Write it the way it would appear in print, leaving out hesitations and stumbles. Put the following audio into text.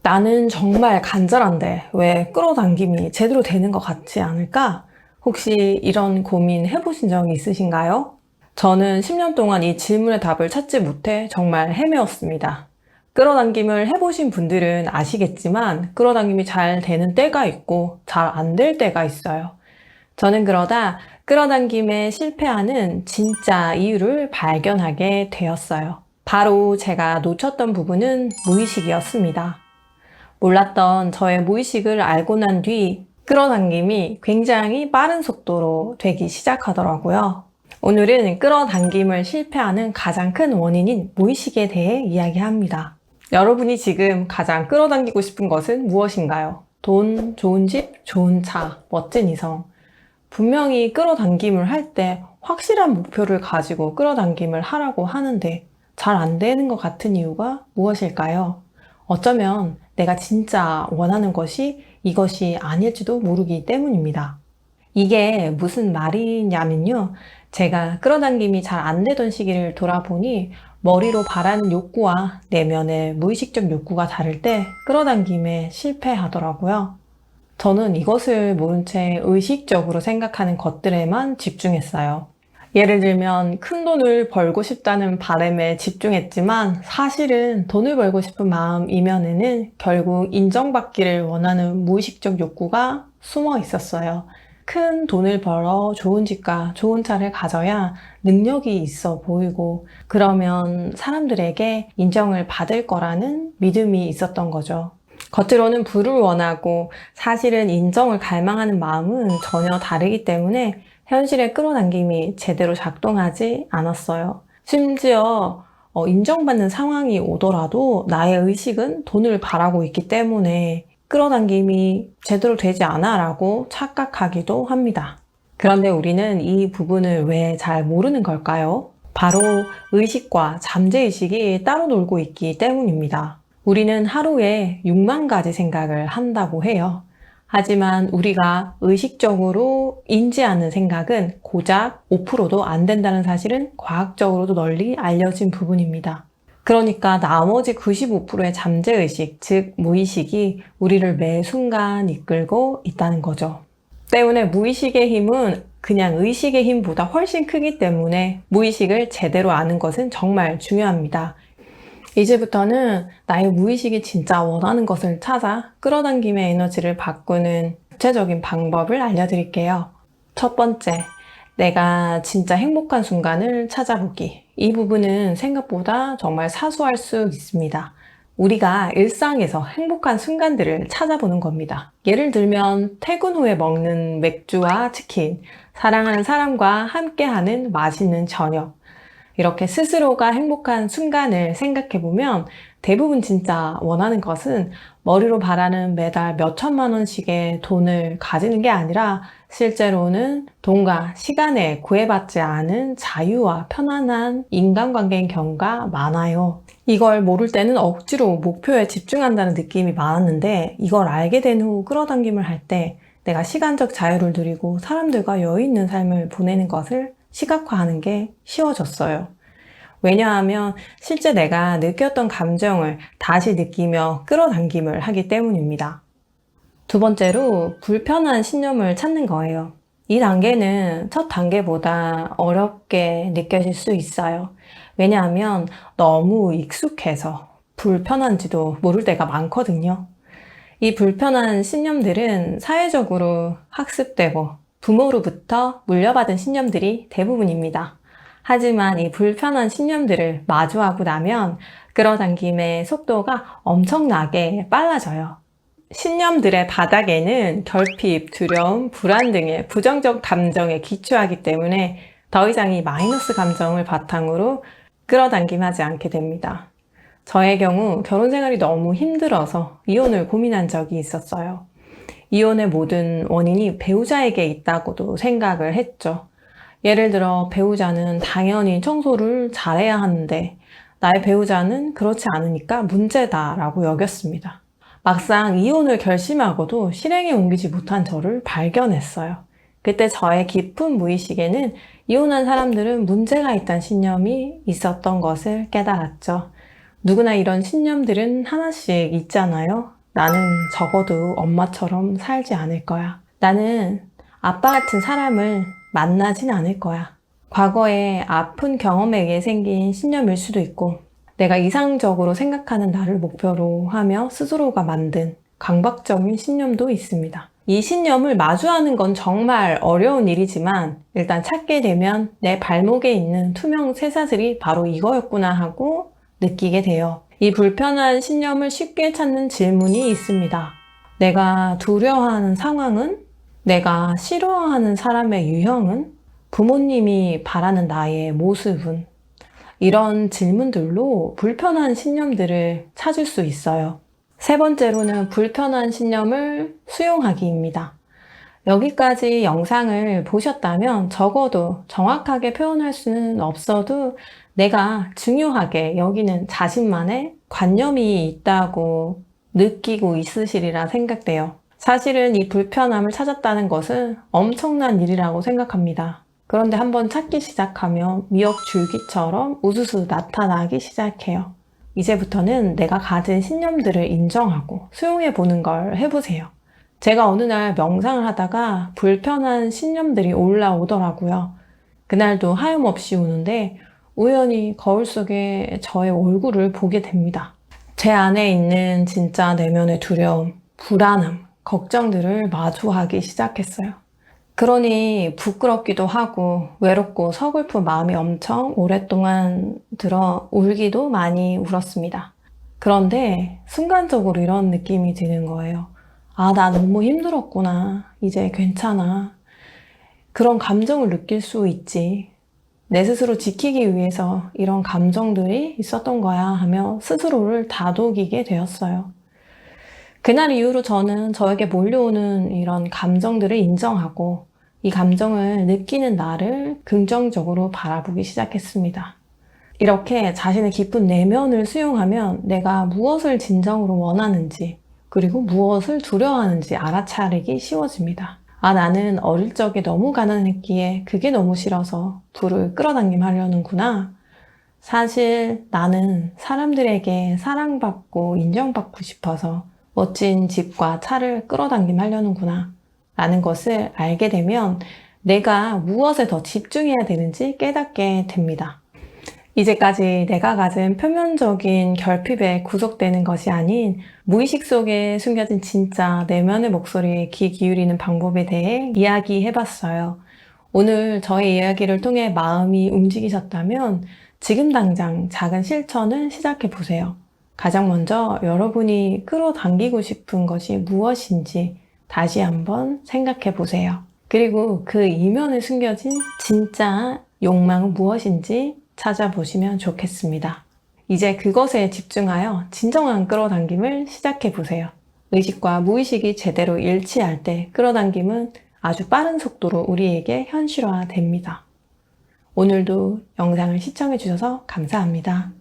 나는 정말 간절한데 왜 끌어당김이 제대로 되는 것 같지 않을까? 혹시 이런 고민 해보신 적이 있으신가요? 저는 10년 동안 이 질문의 답을 찾지 못해 정말 헤매었습니다. 끌어당김을 해보신 분들은 아시겠지만 끌어당김이 잘 되는 때가 있고 잘 안 될 때가 있어요. 저는 그러다 끌어당김에 실패하는 진짜 이유를 발견하게 되었어요. 바로 제가 놓쳤던 부분은 무의식이었습니다. 몰랐던 저의 무의식을 알고 난 뒤 끌어당김이 굉장히 빠른 속도로 되기 시작하더라고요. 오늘은 끌어당김을 실패하는 가장 큰 원인인 무의식에 대해 이야기합니다. 여러분이 지금 가장 끌어당기고 싶은 것은 무엇인가요? 돈, 좋은 집, 좋은 차, 멋진 이성. 분명히 끌어당김을 할 때 확실한 목표를 가지고 끌어당김을 하라고 하는데 잘 안 되는 것 같은 이유가 무엇일까요? 어쩌면 내가 진짜 원하는 것이 이것이 아닐지도 모르기 때문입니다. 이게 무슨 말이냐면요. 제가 끌어당김이 잘 안 되던 시기를 돌아보니 머리로 바라는 욕구와 내면의 무의식적 욕구가 다를 때 끌어당김에 실패하더라고요. 저는 이것을 모른 채 의식적으로 생각하는 것들에만 집중했어요. 예를 들면 큰 돈을 벌고 싶다는 바람에 집중했지만 사실은 돈을 벌고 싶은 마음 이면에는 결국 인정받기를 원하는 무의식적 욕구가 숨어 있었어요. 큰 돈을 벌어 좋은 집과 좋은 차를 가져야 능력이 있어 보이고 그러면 사람들에게 인정을 받을 거라는 믿음이 있었던 거죠. 겉으로는 부를 원하고 사실은 인정을 갈망하는 마음은 전혀 다르기 때문에 현실의 끌어당김이 제대로 작동하지 않았어요. 심지어 인정받는 상황이 오더라도 나의 의식은 돈을 바라고 있기 때문에 끌어당김이 제대로 되지 않아 라고 착각하기도 합니다. 그런데 우리는 이 부분을 왜 잘 모르는 걸까요? 바로 의식과 잠재의식이 따로 놀고 있기 때문입니다. 우리는 하루에 6만 가지 생각을 한다고 해요. 하지만 우리가 의식적으로 인지하는 생각은 고작 5%도 안 된다는 사실은 과학적으로도 널리 알려진 부분입니다. 그러니까 나머지 95%의 잠재의식, 즉 무의식이 우리를 매 순간 이끌고 있다는 거죠. 때문에 무의식의 힘은 그냥 의식의 힘보다 훨씬 크기 때문에 무의식을 제대로 아는 것은 정말 중요합니다. 이제부터는 나의 무의식이 진짜 원하는 것을 찾아 끌어당김의 에너지를 바꾸는 구체적인 방법을 알려드릴게요. 첫 번째, 내가 진짜 행복한 순간을 찾아보기. 이 부분은 생각보다 정말 사소할 수 있습니다. 우리가 일상에서 행복한 순간들을 찾아보는 겁니다. 예를 들면 퇴근 후에 먹는 맥주와 치킨, 사랑하는 사람과 함께하는 맛있는 저녁, 이렇게 스스로가 행복한 순간을 생각해보면 대부분 진짜 원하는 것은 머리로 바라는 매달 몇 천만 원씩의 돈을 가지는 게 아니라 실제로는 돈과 시간에 구애받지 않은 자유와 편안한 인간관계인 경우가 많아요. 이걸 모를 때는 억지로 목표에 집중한다는 느낌이 많았는데 이걸 알게 된 후 끌어당김을 할 때 내가 시간적 자유를 누리고 사람들과 여유 있는 삶을 보내는 것을 시각화하는 게 쉬워졌어요. 왜냐하면 실제 내가 느꼈던 감정을 다시 느끼며 끌어당김을 하기 때문입니다. 두 번째로 불편한 신념을 찾는 거예요. 이 단계는 첫 단계보다 어렵게 느껴질 수 있어요. 왜냐하면 너무 익숙해서 불편한지도 모를 때가 많거든요. 이 불편한 신념들은 사회적으로 학습되고 부모로부터 물려받은 신념들이 대부분입니다. 하지만 이 불편한 신념들을 마주하고 나면 끌어당김의 속도가 엄청나게 빨라져요. 신념들의 바닥에는 결핍, 두려움, 불안 등의 부정적 감정에 기초하기 때문에 더 이상 이 마이너스 감정을 바탕으로 끌어당김하지 않게 됩니다. 저의 경우 결혼 생활이 너무 힘들어서 이혼을 고민한 적이 있었어요. 이혼의 모든 원인이 배우자에게 있다고도 생각을 했죠. 예를 들어 배우자는 당연히 청소를 잘해야 하는데 나의 배우자는 그렇지 않으니까 문제다라고 여겼습니다. 막상 이혼을 결심하고도 실행에 옮기지 못한 저를 발견했어요. 그때 저의 깊은 무의식에는 이혼한 사람들은 문제가 있다는 신념이 있었던 것을 깨달았죠. 누구나 이런 신념들은 하나씩 있잖아요. 나는 적어도 엄마처럼 살지 않을 거야. 나는 아빠 같은 사람을 만나진 않을 거야. 과거의 아픈 경험에 의해 생긴 신념일 수도 있고, 내가 이상적으로 생각하는 나를 목표로 하며 스스로가 만든 강박적인 신념도 있습니다. 이 신념을 마주하는 건 정말 어려운 일이지만 일단 찾게 되면 내 발목에 있는 투명 쇠사슬이 바로 이거였구나 하고 느끼게 돼요. 이 불편한 신념을 쉽게 찾는 질문이 있습니다. 내가 두려워하는 상황은? 내가 싫어하는 사람의 유형은? 부모님이 바라는 나의 모습은? 이런 질문들로 불편한 신념들을 찾을 수 있어요. 세 번째로는 불편한 신념을 수용하기입니다. 여기까지 영상을 보셨다면 적어도 정확하게 표현할 수는 없어도 내가 중요하게 여기는 자신만의 관념이 있다고 느끼고 있으시리라 생각돼요. 사실은 이 불편함을 찾았다는 것은 엄청난 일이라고 생각합니다. 그런데 한번 찾기 시작하면 미역줄기처럼 우수수 나타나기 시작해요. 이제부터는 내가 가진 신념들을 인정하고 수용해보는 걸 해보세요. 제가 어느 날 명상을 하다가 불편한 신념들이 올라오더라고요. 그날도 하염없이 우는데 우연히 거울 속에 저의 얼굴을 보게 됩니다. 제 안에 있는 진짜 내면의 두려움, 불안함, 걱정들을 마주하기 시작했어요. 그러니 부끄럽기도 하고 외롭고 서글픈 마음이 엄청 오랫동안 들어 울기도 많이 울었습니다. 그런데 순간적으로 이런 느낌이 드는 거예요. 아, 나 너무 힘들었구나. 이제 괜찮아. 그런 감정을 느낄 수 있지. 내 스스로 지키기 위해서 이런 감정들이 있었던 거야 하며 스스로를 다독이게 되었어요. 그날 이후로 저는 저에게 몰려오는 이런 감정들을 인정하고 이 감정을 느끼는 나를 긍정적으로 바라보기 시작했습니다. 이렇게 자신의 깊은 내면을 수용하면 내가 무엇을 진정으로 원하는지 그리고 무엇을 두려워하는지 알아차리기 쉬워집니다. 아, 나는 어릴 적에 너무 가난했기에 그게 너무 싫어서 부를 끌어당김 하려는구나. 사실 나는 사람들에게 사랑받고 인정받고 싶어서 멋진 집과 차를 끌어당김 하려는구나 라는 것을 알게 되면 내가 무엇에 더 집중해야 되는지 깨닫게 됩니다. 이제까지 내가 가진 표면적인 결핍에 구속되는 것이 아닌 무의식 속에 숨겨진 진짜 내면의 목소리에 귀 기울이는 방법에 대해 이야기해봤어요. 오늘 저의 이야기를 통해 마음이 움직이셨다면 지금 당장 작은 실천을 시작해보세요. 가장 먼저 여러분이 끌어당기고 싶은 것이 무엇인지 다시 한번 생각해보세요. 그리고 그 이면에 숨겨진 진짜 욕망은 무엇인지 찾아보시면 좋겠습니다. 이제 그것에 집중하여 진정한 끌어당김을 시작해보세요. 의식과 무의식이 제대로 일치할 때 끌어당김은 아주 빠른 속도로 우리에게 현실화됩니다. 오늘도 영상을 시청해주셔서 감사합니다.